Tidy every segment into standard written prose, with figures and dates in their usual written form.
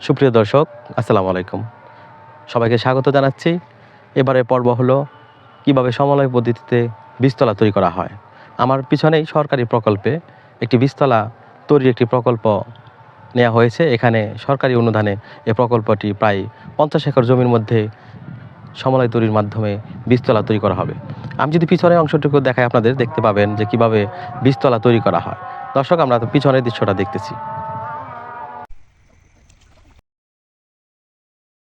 সুপ্রিয় দর্শক, আসসালামু আলাইকুম। সবাইকে স্বাগত জানাচ্ছি। এবারের পর্ব হলো কিভাবে সমলয় পদ্ধতিতে বীজতলা তৈরি করা হয়। আমার পিছনেই সরকারি প্রকল্পে একটি বীজতলা তৈরির একটি প্রকল্প নেওয়া হয়েছে। এখানে সরকারি অনুদানে এই প্রকল্পটি প্রায় 50 একর জমির মধ্যে সমলয় তৈরির মাধ্যমে বীজতলা তৈরি করা হবে। আমি যদি পিছনের অংশটুকু দেখাই, আপনাদের দেখতে পাবেন যে কিভাবে বীজতলা তৈরি করা হয়। দর্শক, আমরা পিছনের দৃশ্যটা দেখতেছি।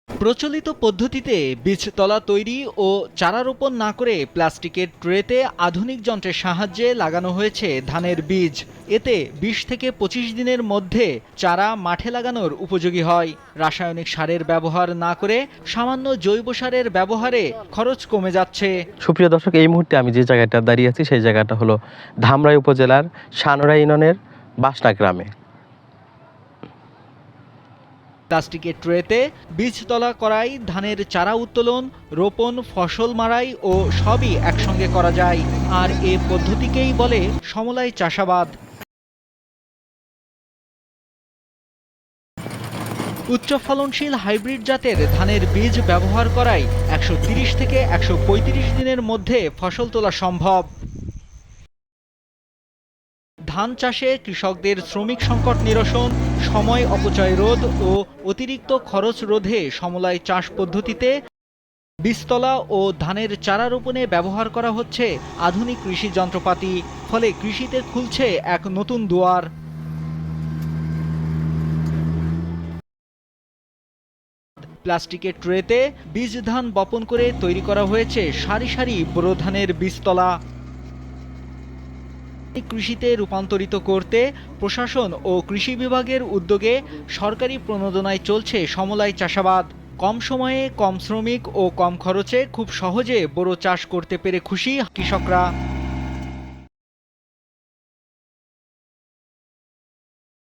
প্রচলিত পদ্ধতিতে বীজতলা তৈরি ও চারা রোপণ না করে প্লাস্টিকের ট্রেতে আধুনিক যন্ত্রের সাহায্যে লাগানো হয়েছে ধানের বীজ। এতে 20 থেকে 25 দিনের মধ্যে চারা মাঠে লাগানোর উপযোগী হয়। রাসায়নিক সারের ব্যবহার না করে সামান্য জৈব সারের ব্যবহারে খরচ কমে যাচ্ছে। সুপ্রিয় দর্শক, এই মুহূর্তে আমি যে জায়গাটা দাঁড়িয়ে আছি সেই জায়গাটা হলো ধামরাই উপজেলার সানোরা ইউনিয়নের বাসনা গ্রামে। প্লাস্টিকের ট্রেতে বীজতলা করাই ধানের চারা উত্তোলন, রোপণ, ফসল মাড়াই ও সবই একসঙ্গে করা যায়। আর এ পদ্ধতিকেই বলে সমলয় চাষাবাদ। উচ্চ ফলনশীল হাইব্রিড জাতের ধানের বীজ ব্যবহার করায় 130 থেকে 135 দিনের মধ্যে ফসল তোলা সম্ভব। ধান চাষে কৃষকদের শ্রমিক সংকট নিরসন, সময় অপচয় রোধ ও অতিরিক্ত খরচ রোধে সমলয় চাষ পদ্ধতিতে বীজতলা ও ধানের চারা রোপণে ব্যবহার করা হচ্ছে আধুনিক কৃষি যন্ত্রপাতি। ফলে কৃষিতে খুলছে এক নতুন দুয়ার। প্লাস্টিকের ট্রেতে বীজ ধান বপন করে তৈরি করা হয়েছে সারি সারি বোরো ধানের বীজতলা। কৃষিতে রূপান্তরিত করতে প্রশাসন ও কৃষি বিভাগের উদ্যোগে সরকারি প্রণোদনায় চলছে সমলয় চাষাবাদ। কম সময়ে, কম শ্রমিক ও কম খরচে খুব সহজে বোরো চাষ করতে পেরে খুশি কৃষকরা।